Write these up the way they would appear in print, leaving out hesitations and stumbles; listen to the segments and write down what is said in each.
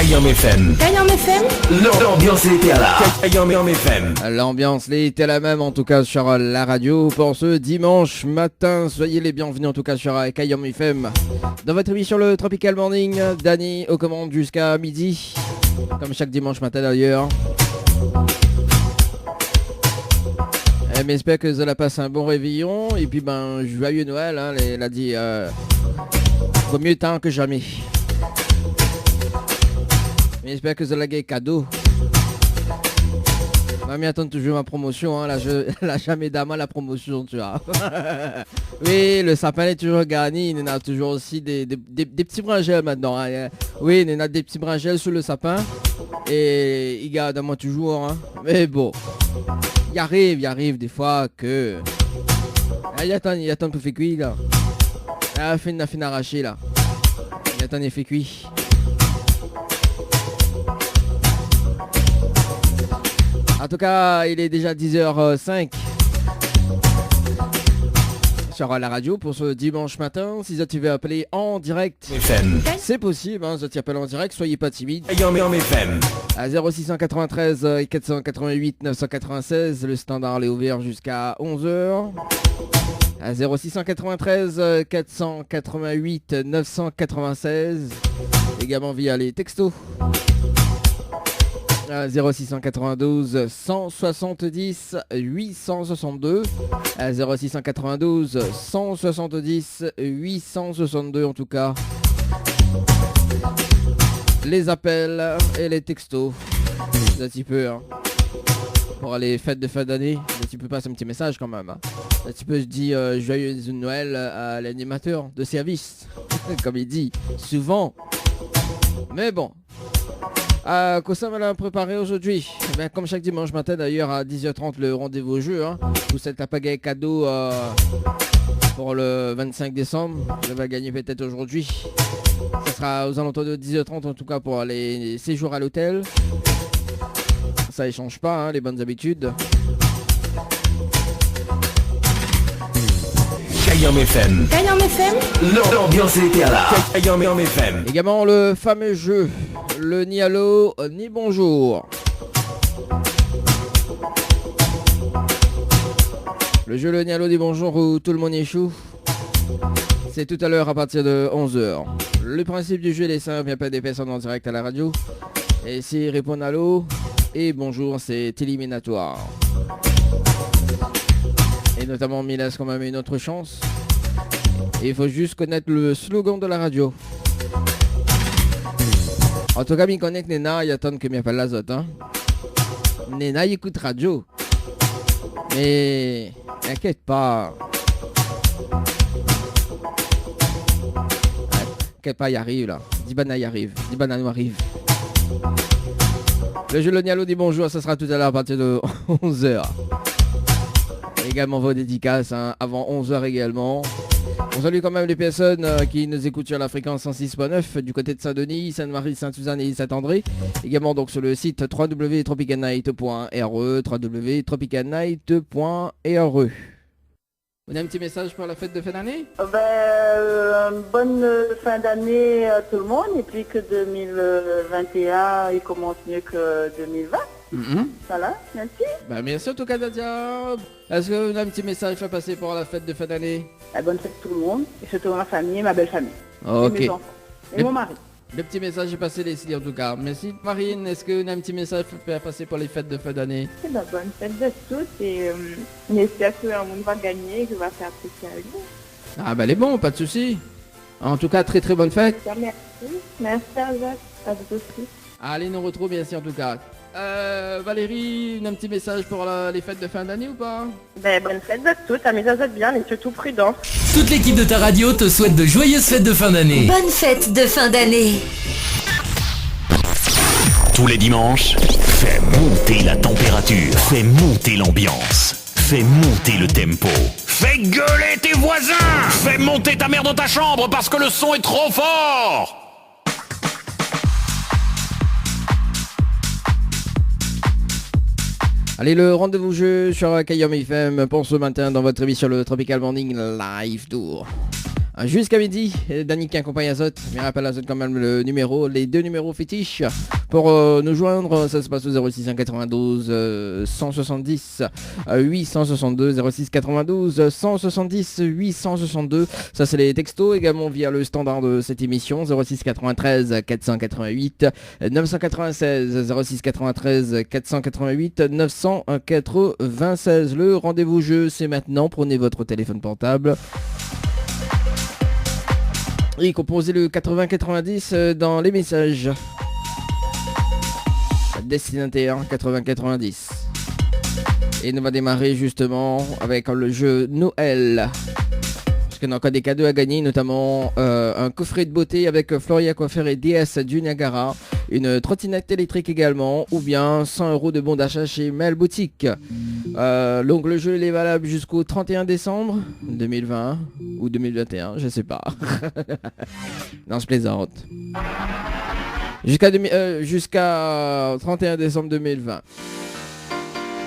Kayam FM. Kayam FM. L'ambiance était là. Kayam FM. L'ambiance était la même en tout cas sur la radio pour ce dimanche matin. Soyez les bienvenus en tout cas sur Kayam FM. Dans votre émission le Tropical Morning, Dany aux commandes jusqu'à midi. Comme chaque dimanche matin d'ailleurs. Mais j'espère que vous allez passer un bon réveillon. Et puis joyeux Noël, hein, elle a dit vaut mieux tard que jamais. Mais j'espère que vous allez gagner cadeau. Mamie attend toujours ma promotion, hein. Là je jamais d'ama la promotion, tu vois. Oui, le sapin est toujours gagné. Il y en a toujours aussi des petits bringels maintenant, hein. Oui, il y en a des petits bringels sous le sapin. Et il garde à moi toujours, hein. Mais bon, il arrive des fois que... Il attend pour faire cuire là. La fin arraché là. Il attend il fait cuire. En tout cas, il est déjà 10h05 sur la radio pour ce dimanche matin. Si tu veux appeler en direct, c'est possible, hein, si tu appelles en direct, soyez pas timide. À 0693 488 996, le standard est ouvert jusqu'à 11h. À 0693 488 996, également via les textos. 0692 170 862 0692 170 862 en tout cas les appels et les textos un petit peu, hein. Pour les fêtes de fin d'année tu peux passer un petit message quand même, hein. Tu peux dire joyeux Noël à l'animateur de service comme il dit souvent, mais bon. Quoi ça va préparer aujourd'hui? Comme chaque dimanche matin d'ailleurs à 10h30 le rendez-vous au jeu, hein. Vous êtes à pas gagner cadeau pour le 25 décembre. Je vais gagner peut-être aujourd'hui. Ça sera aux alentours de 10h30 en tout cas pour les séjours à l'hôtel. Ça échange pas, hein, les bonnes habitudes. Kayam FM. Kayam FM. L'ambiance était là. Kayam FM. Également le fameux jeu, le ni allô ni bonjour. Le jeu le ni allô ni bonjour où tout le monde échoue. C'est tout à l'heure à partir de 11h. Le principe du jeu est simple, il n'y a pas des personnes en direct à la radio. Et s'ils répondent allô et bonjour, c'est éliminatoire. Et notamment il laisse quand même une autre chance. Et il faut juste connaître le slogan de la radio. En tout cas, il connaît que Nena, il attend que m'appelle l'azote, hein. Nena, il écoute radio. Mais t'inquiète pas. T'inquiète pas, il arrive là. Dibana y arrive. Dibana nous arrive. Le jeu le Nialo dit bonjour, ça sera tout à l'heure à partir de 11h. Également vos dédicaces, hein, avant 11h également. On salue quand même les personnes qui nous écoutent sur la fréquence 106.9 du côté de Saint-Denis, Sainte-Marie, Sainte-Suzanne et Saint-André. Également donc sur le site www.tropicalnight.re www.tropicalnight.re. On a un petit message pour la fête de fin d'année? Bonne fin d'année à tout le monde et puis que 2021 il commence mieux que 2020. Voilà, merci. Merci en tout cas Nadia. Est-ce que vous avez un petit message à passer pour la fête de fin d'année? Bonne fête à tout le monde et surtout ma famille et ma belle famille. Ok. Et mes enfants. Et mon mari. Le petit message est passé les en tout cas. Merci Marine. Est-ce que vous avez un petit message à passer pour les fêtes de fin d'année? Bonne fête de tous et j'espère que un monde va gagner et que va faire apprécier avec vous. Elle est bon, pas de soucis. En tout cas, très très bonne fête. Merci. Merci à vous aussi. Allez, nous retrouvons bien sûr en tout cas. Valérie, un petit message pour les fêtes de fin d'année ou pas? Bonne fête de tous, amusez-vous bien et surtout prudent. Toute l'équipe de ta radio te souhaite de joyeuses fêtes de fin d'année. Bonne fête de fin d'année. Tous les dimanches, fais monter la température, fais monter l'ambiance, fais monter le tempo. Fais gueuler tes voisins, fais monter ta mère dans ta chambre parce que le son est trop fort. Allez, le rendez-vous jeu sur Kayam FM pour ce matin dans votre émission le Tropical Morning Live Tour. Jusqu'à midi, Dany qui accompagne Azote. Je rappelle Azote quand même le numéro, les deux numéros fétiches pour nous joindre. Ça se passe au 06 92 170 862 06 92 170 862. Ça c'est les textos également via le standard de cette émission 06 93 488 996 06 93 488 996. Le rendez-vous jeu c'est maintenant. Prenez votre téléphone portable. Et composez le 80-90 dans les messages. Destinataire 80-90. Et nous va démarrer justement avec le jeu Noël. Parce qu'on a encore des cadeaux à gagner, notamment un coffret de beauté avec Floria Coiffeur et DS du Niagara. Une trottinette électrique également, ou bien 100 € de bon d'achat chez Mel Boutique. Donc le jeu il est valable jusqu'au 31 décembre 2020 ou 2021, je sais pas. Non, je plaisante. Jusqu'à 31 décembre 2020.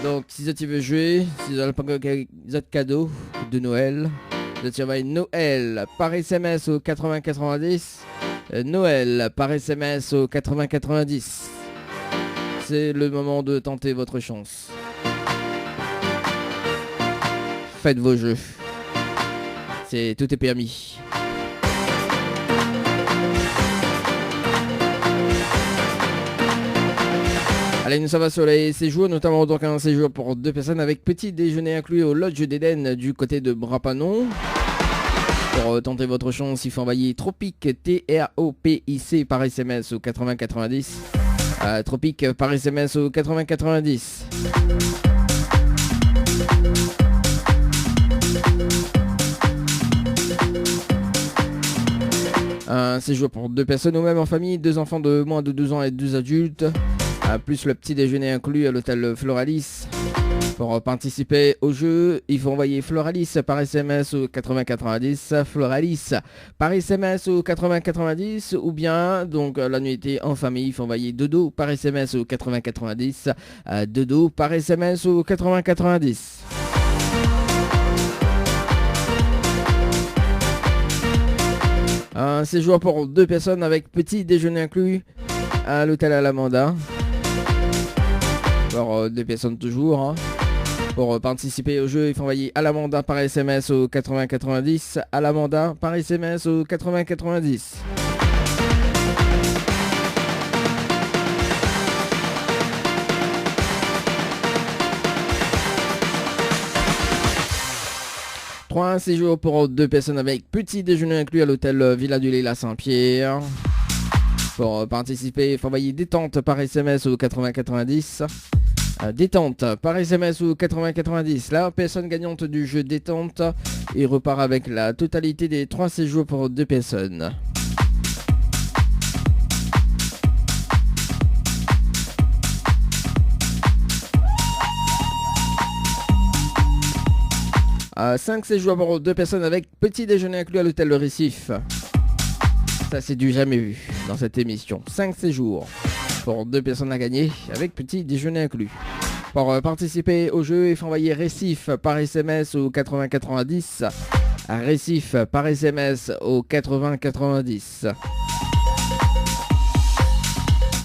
Donc si tu veux jouer, si vous avez pas de cadeaux de Noël, vous envoyez Noël par SMS au 80-90. Noël par SMS au 80-90. C'est le moment de tenter votre chance. Faites vos jeux. Tout est permis. Allez, nous sommes sur les séjours, notamment donc un séjour pour 2 personnes avec petit déjeuner inclus au Lodge d'Éden du côté de Brapanon. Pour tenter votre chance, il faut envoyer Tropic TROPIC par SMS au 80-90. Tropic par SMS au 80-90. Un séjour pour 2 personnes ou même en famille, 2 enfants de moins de 12 ans et 2 adultes. Plus le petit déjeuner inclus à l'hôtel Floralis. Pour participer au jeu, il faut envoyer Floralis par SMS au 80-90, Floralis par SMS au 80-90, ou bien donc la nuitée en famille, il faut envoyer Dodo par SMS au 80-90, Dodo par SMS au 80-90. Un séjour pour 2 personnes avec petit déjeuner inclus à l'hôtel Alamanda. Pour 2 personnes toujours. Hein. Pour participer au jeu, il faut envoyer Alamanda par SMS au 80-90. Alamanda par SMS au 80-90. Un séjour pour 2 personnes avec petit déjeuner inclus à l'hôtel Villa du Lila Saint-Pierre. Pour participer, il faut envoyer détente par SMS au 80-90. Détente par SMS ou 80-90. La personne gagnante du jeu détente et repart avec la totalité des 3 séjours pour 2 personnes. 5 séjours pour 2 personnes avec petit déjeuner inclus à l'hôtel Le Récif. Ça c'est du jamais vu dans cette émission. 5 séjours pour 2 personnes à gagner avec petit déjeuner inclus. Pour participer au jeu, il faut envoyer Récif par SMS au 80-90. Récif par SMS au 80-90.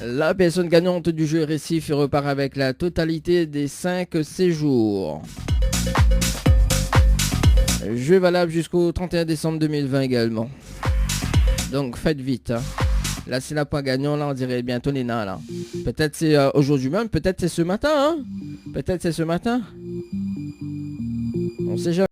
La personne gagnante du jeu Récif repart avec la totalité des 5 séjours. Jeu valable jusqu'au 31 décembre 2020 également. Donc faites vite. Hein. Là c'est la point gagnant, là on dirait bientôt les nains là. Peut-être c'est aujourd'hui même, peut-être c'est ce matin. Hein. Peut-être c'est ce matin. On sait jamais.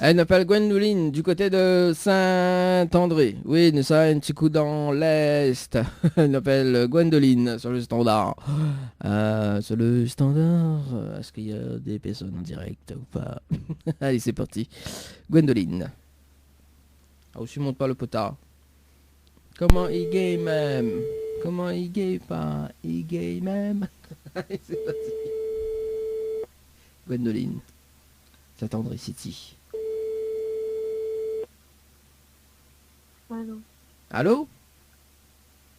Elle m'appelle Gwendoline du côté de Saint-André. Oui, nous sommes un petit coup dans l'Est. Elle m'appelle Gwendoline sur le standard. Sur le standard, est-ce qu'il y a des personnes en direct ou pas? Allez, c'est parti. Gwendoline. Ah, aussi monte pas le potard. Comment il game même? Comment il game pas? Il game même? Allez, c'est parti. Gwendoline. Saint-André City. Allô. Allô?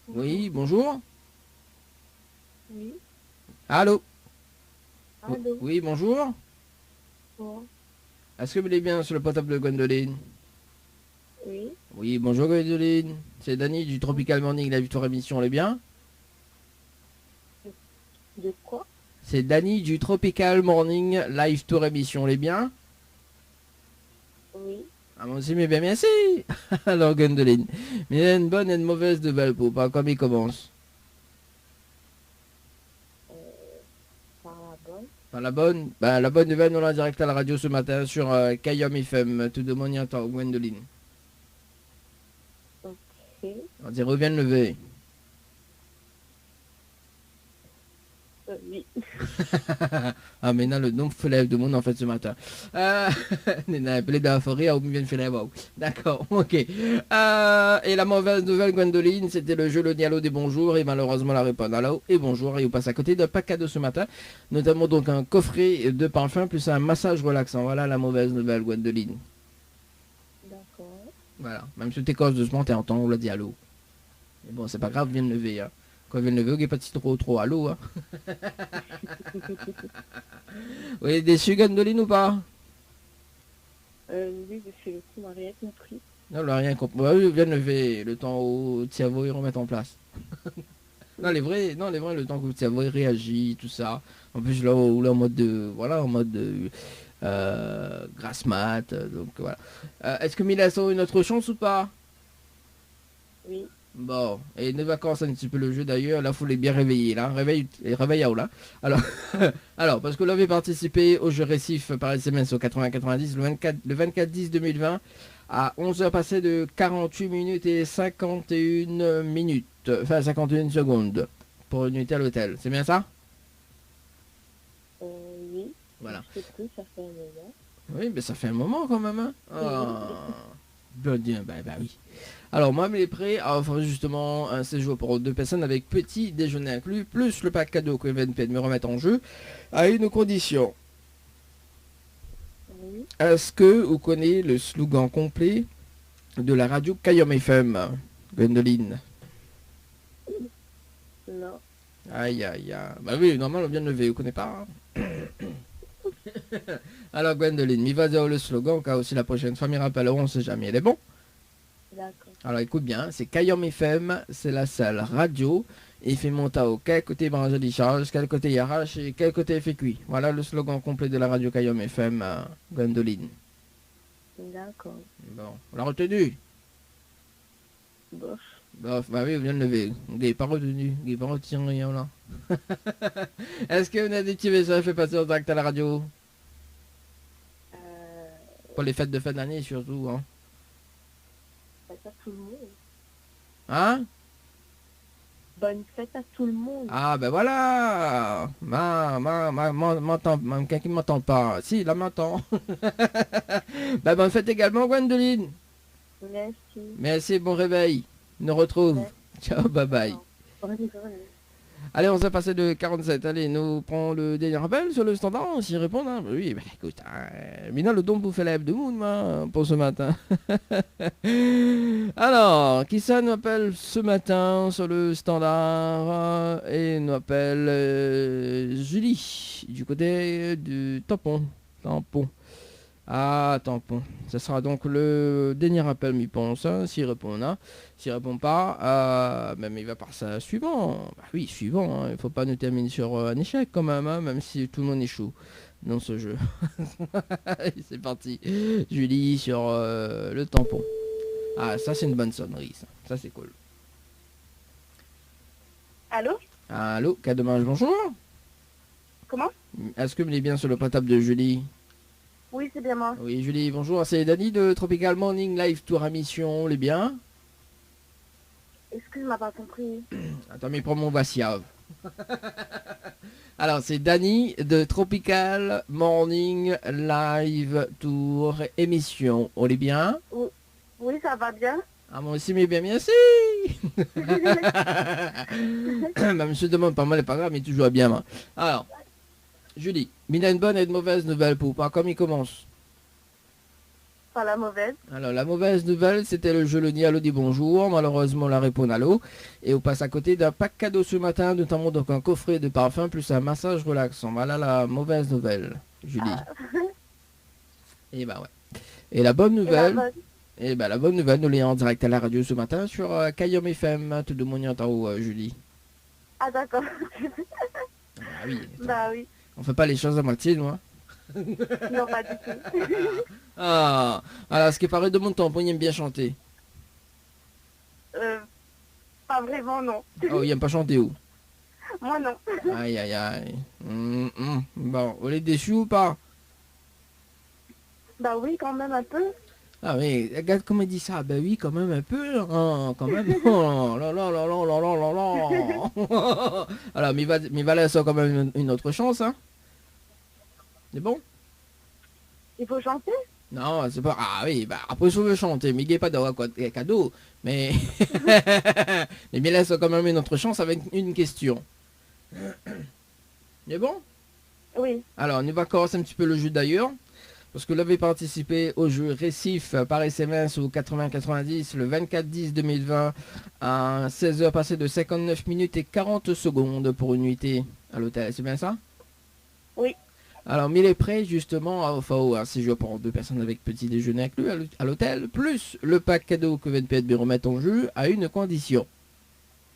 Oui, bonjour. Oui. Allô? Allô. Oui, bonjour. Bon. Est-ce que vous allez bien sur le portable de Gwendoline? Oui. Oui, bonjour Gwendoline. C'est Dany du Tropical Morning, la Victoire Émission, elle est bien? De quoi? C'est Dany du Tropical Morning Live Tour Émission, elle est bien? Oui. Ah, moi aussi, mais bien merci. Alors Gwendoline, mais il y a une bonne et une mauvaise nouvelle pour pas comme il commence. Par la bonne. Enfin, la bonne, la bonne nouvelle, nous l'a direct à la radio ce matin sur Kayom FM, tout de mon y attend, Gwendoline. Ok. On dit reviens de lever. Oui. Ah, mais là, le nom fait lève de monde en fait ce matin. Nena appelé dans la forêt, où vient de faire lève. D'accord, ok. Et la mauvaise nouvelle, Gwendoline, c'était le jeu Le Dialogue des bonjours. Et malheureusement, la réponse allô et bonjour. Et on passe à côté d'un pack cadeau ce matin. Notamment donc un coffret de parfum plus un massage relaxant. Voilà la mauvaise nouvelle, Gwendoline. D'accord. Voilà. Même si t'es cause de ce moment, t'es entendu le dialogue. Mais bon, c'est pas grave, viens de lever. Hein. Quand vient de lever, il n'y a pas de trop à l'eau. Hein. Vous êtes déçu, Gwendoline, ou pas? Oui, je suis le coup, on n'a rien compris. Non, on n'a rien compris. Ouais, oui, viens de lever le temps où le cerveau il remet en place. Non, les vrais, le temps que le cerveau il réagit, tout ça. En plus, là, en mode de, voilà, en mode de grasse mat, donc voilà. Est-ce que Mila a une autre chance ou pas? Oui. Bon, et les vacances un petit peu le jeu d'ailleurs, là faut les bien réveiller là, réveille à là. Alors, alors parce que vous avez participé au jeu récif par SMS au 80-90 le 24-10-2020 à 11h passées de 48 minutes et 51 minutes, enfin 51 secondes pour une nuit à l'hôtel, c'est bien ça? Oui. Voilà. Je sais plus, ça fait un moment. Oui, mais ça fait un moment quand même, hein. Bien, bah oui. Alors moi, je suis prêt à offrir justement un séjour pour 2 personnes avec petit déjeuner inclus, plus le pack cadeau que VNP de me remettre en jeu, à une condition. Oui. Est-ce que vous connaissez le slogan complet de la radio Kayom FM, Gwendoline? Non. Aïe aïe aïe. Bah oui, normalement on vient de lever, vous connaissez pas hein. Alors Gwendoline, il va dire le slogan, car aussi la prochaine fois, m'y rappelleront, on sait jamais, il est bon? D'accord. Alors écoute bien, c'est Kayom FM, c'est la seule radio. Il fait monter au quel côté branché des charges, quel côté il arrache et quel côté il fait cuit. Voilà le slogan complet de la radio Kayom FM, Gwendoline. D'accord. Bon, on l'a retenu. Bof. Bof, bah oui, on vient de lever. Vous n'avez pas retenu, vous n'avez pas retenu rien là. Est-ce que vous avez des petits messages fait passer en direct à la radio? Pour les fêtes de fin d'année surtout, hein. Fête à tout le monde. Hein? Bonne fête à tout le monde. Ah ben voilà. M'entend, quelqu'un qui m'entend pas. Si, là m'entend. Ben bonne fête également, Gwendoline. Merci. Merci, bon réveil. Nous retrouve. Merci. Ciao, bye bye. Au revoir. Allez, on s'est passé de 47. Allez, nous prenons le dernier appel sur le standard, on s'y répond. Hein. Oui, bah écoute, Mina, le don bouffait la de moon pour ce matin. Alors, qui ça nous appelle ce matin sur le standard et nous appelle Julie, du côté du tampon. Ah, tampon. Ce sera donc le dernier appel, m'y pense, hein, s'il répond là. S'il répond pas, même il va par ça suivant. Bah oui, suivant, hein. Il faut pas nous terminer sur un échec quand même, hein, même si tout le monde échoue dans ce jeu. C'est parti. Julie sur le tampon. Ah, ça c'est une bonne sonnerie, ça c'est cool. Allô? Allô, cas de manche, bonjour. Comment? Est-ce que vous êtes bien sur le portable de Julie? Oui, c'est bien moi. Oui, Julie, bonjour, c'est Dani de Tropical Morning Live Tour à Mission, les biens. Excuse-moi, pas compris. Attends, mais prends mon Vassiave. Alors, c'est Dani de Tropical Morning Live Tour émission, on est bien? Oui, ça va bien. Ah, moi aussi, mais bien, merci. Bah, monsieur demande pas mal, pas grave, mais toujours bien, moi. Alors, Julie, il a une bonne et une mauvaise nouvelle pour pas comme il commence. Pas la mauvaise. Alors, la mauvaise nouvelle, c'était le jeu Le Nid Allô dit bonjour. Malheureusement, la réponse allô. Et on passe à côté d'un pack cadeau ce matin, notamment donc un coffret de parfum plus un massage relaxant. Voilà la mauvaise nouvelle, Julie. Et bah ouais. Et la bonne nouvelle, la bonne nouvelle, nous l'ayons en direct à la radio ce matin sur Kayom FM, tout de mon en haut, Julie. Ah d'accord. Ah oui, attends. Bah oui. On fait pas les choses à moitié, nous. Hein. Non, pas du tout. Ah, alors ce qui paraît de mon temps, on aime bien chanter. Pas vraiment, non. Oh, il aime pas chanter où? Moi, non. Aïe, aïe, aïe. Bon, on est déçus ou pas? Bah oui, quand même un peu. Ah oui, regarde comment il dit ça. Ben oui, quand même un peu, hein, quand même. Oh là là là là là là là là. Alors, mais il va laisser quand même une autre chance, hein. C'est bon? Il faut chanter? Non, c'est pas... Ah oui, bah après je veux chanter, mais il n'y a pas d'avoir quoi de cadeau. Mais... mais il laisse quand même une autre chance avec une question. C'est bon? Oui. Alors, on va commencer un petit peu le jeu d'ailleurs. Parce que vous avez participé au jeu Récif par SMS au 80-90 le 24-10-2020 à 16h passées de 59 minutes et 40 secondes pour une nuitée à l'hôtel. C'est bien ça? Oui. Alors, mais il est prêt justement à offrir un séjour pour 2 personnes avec petit déjeuner inclus à l'hôtel, plus le pack cadeau que VNPB remet en jeu à une condition.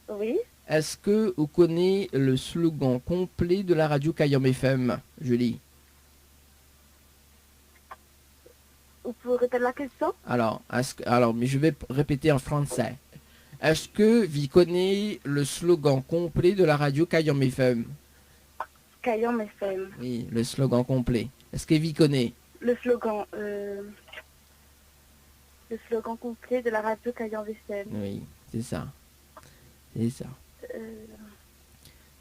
Oui. Est-ce que vous connaissez le slogan complet de la radio Kayom FM, Julie? Vous pouvez répéter la question? Alors, mais je vais répéter en français. Est-ce que vous connaissez le slogan complet de la radio Kayom FM? Kayom FM. Oui, le slogan complet. Est-ce que vous connaissez? Le slogan complet de la radio Kayom FM. Oui, c'est ça. C'est ça. Euh,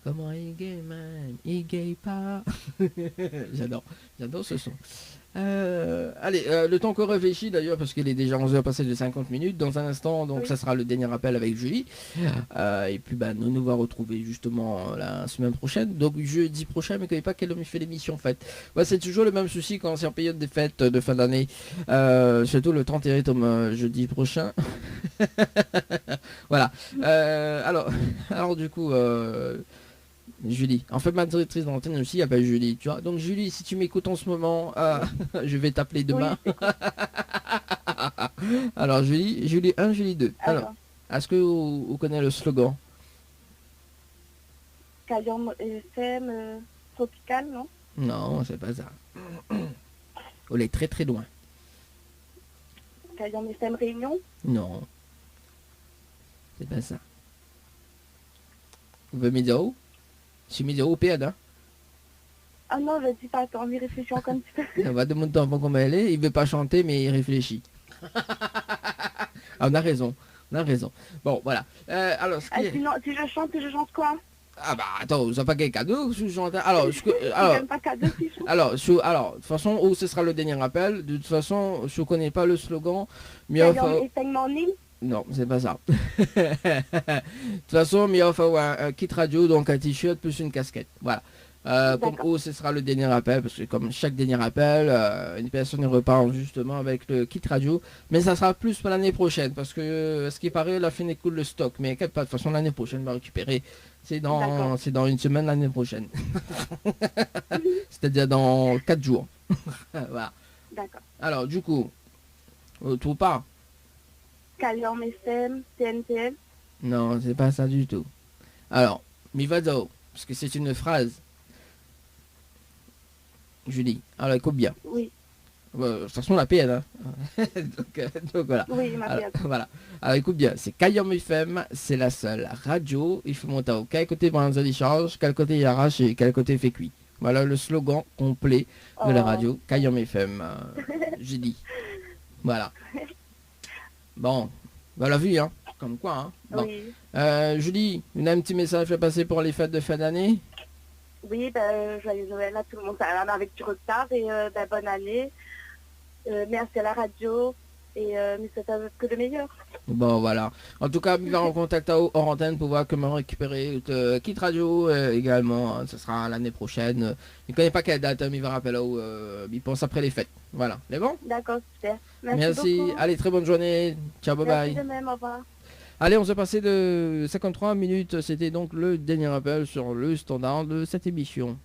Comment il gay, man? Il gay pas. J'adore ce son. Allez, le temps qu'on réfléchit d'ailleurs, parce qu'il est déjà 11h passé de 50 minutes. Dans un instant, donc oui. ça sera le dernier appel avec Julie. Et puis nous nous va retrouver justement la semaine prochaine. Donc jeudi prochain, mais n'oubliez pas quel homme il fait l'émission en fait. Ouais, c'est toujours le même souci quand c'est en période des fêtes de fin d'année. Surtout le 31 jeudi prochain. Voilà. Alors du coup... Julie, en fait ma directrice d'antenne aussi appelle Julie, tu vois. Donc Julie, si tu m'écoutes en ce moment, je vais t'appeler demain. Oui, alors Julie 1, Julie 2. Alors, attends. est-ce que vous connaissez le slogan? Kayom FM Tropical, non? Non, c'est pas ça. On est très très loin. Kayom FM Réunion? Non. C'est pas ça. Vous pouvez me dire où? Je suis mis au PAD, hein. Ah non, je dis pas, attends, on y réfléchit encore un petit peu. On va demander avant comment elle est. Il veut pas chanter, mais il réfléchit. On a raison. Bon, voilà. Alors, ce qui est... Sinon, si je chante quoi? Ah bah attends, ça pas quel cadeau si je chante. Alors, J'aime pas cadeau si je chante. alors, de toute façon, ce sera le dernier appel. De toute façon, je connais pas le slogan. Mais Kayom FM Morning? non, c'est pas ça. De toute façon, mais enfin, un kit radio, donc un t-shirt plus une casquette. Voilà. Comme ce sera le dernier appel, parce que comme chaque dernier appel, une personne repart justement avec le kit radio. Mais ça sera plus pour l'année prochaine, parce que ce qui paraît, la fin écoule le stock. Mais de toute façon, l'année prochaine, on va récupérer. C'est dans une semaine l'année prochaine. C'est-à-dire dans 4 jours. Voilà. D'accord. Alors, du coup, tout part. Kayom FM, TNTL? Non, c'est pas ça du tout. Alors, Mivado, parce que c'est une phrase. Julie, alors écoute bien. Oui. De toute façon, la PN, hein. donc voilà. Oui, ma Alors, pièce. voilà. Alors écoute bien, c'est Kayom FM, c'est la seule radio. Il faut monter au quel côté prendre des charges, quel côté il arrache et quel côté fait cuit. Voilà le slogan complet de la radio Kayam FM. J'ai dit. Voilà. Bon, voilà vu, hein. Comme quoi, hein. Bon. Oui. Julie, vous avez un petit message à passer pour les fêtes de fin d'année? Oui, joyeux Noël à tout le monde. Ça va avec du retard et bonne année. Merci à la radio et mais ça que le meilleur. Bon, voilà. En tout cas, il va en contact hors antenne pour voir comment récupérer Kit Radio également. Hein. Ce sera l'année prochaine. Il ne connaît pas quelle date, mais il va rappeler il pense après les fêtes. Voilà. C'est bon? D'accord, super. Merci. Beaucoup. Allez, très bonne journée. Ciao, bye bye. Merci de même, au revoir. Allez, on s'est passé de 53 minutes. C'était donc le dernier appel sur le standard de cette émission.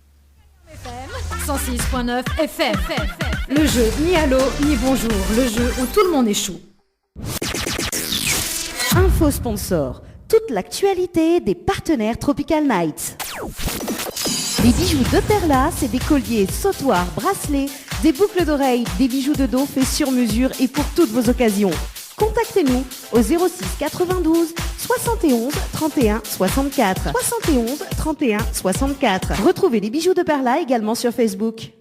106.9 FM. Le jeu ni allô ni bonjour. Le jeu où tout le monde est chou. Info sponsor. Toute l'actualité des partenaires Tropical Nights. Les bijoux de Perla, c'est des colliers, sautoirs, bracelets, des boucles d'oreilles, des bijoux de dos faits sur mesure et pour toutes vos occasions. Contactez-nous au 06 92 71 31 64. 71 31 64. Retrouvez les bijoux de Perla également sur Facebook.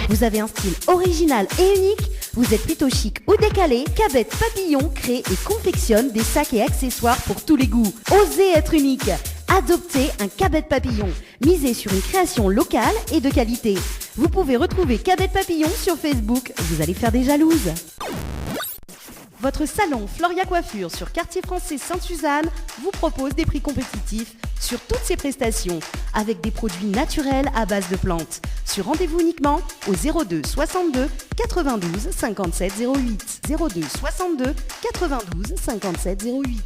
Vous avez un style original et unique? Vous êtes plutôt chic ou décalé? Cabet Papillon crée et confectionne des sacs et accessoires pour tous les goûts. Osez être unique. Adoptez un Cabet Papillon. Misez sur une création locale et de qualité. Vous pouvez retrouver Cabet Papillon sur Facebook. Vous allez faire des jalouses. Votre salon Floria Coiffure sur Quartier Français Sainte-Suzanne vous propose des prix compétitifs sur toutes ses prestations avec des produits naturels à base de plantes. Sur rendez-vous uniquement au 02 62 92 57 08. 02 62 92 57 08.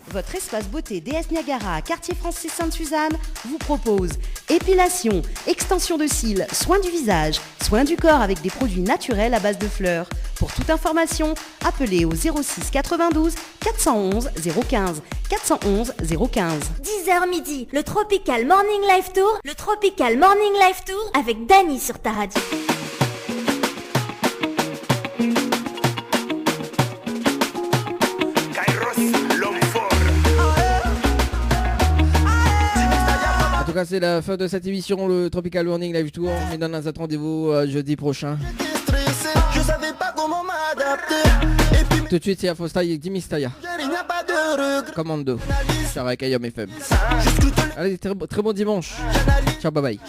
Votre espace beauté DS Niagara à Quartier Français Sainte-Suzanne vous propose épilation, extension de cils, soins du visage, soins du corps avec des produits naturels à base de fleurs. Pour toute information, appelez au 06 92 411 015 411 015. 10h midi, le Tropical Morning Live Tour. Le Tropical Morning Live Tour avec Dany sur ta radio. En tout cas, c'est la fin de cette émission, le Tropical Morning Live Tour. Mais dans un rendez-vous jeudi prochain. Je savais pas comment m'adapter. Tout de suite, c'est Afostyle et Jimmy Staya. Commando. Sur Kayam FM. Allez, très bon dimanche. Ciao, bye bye.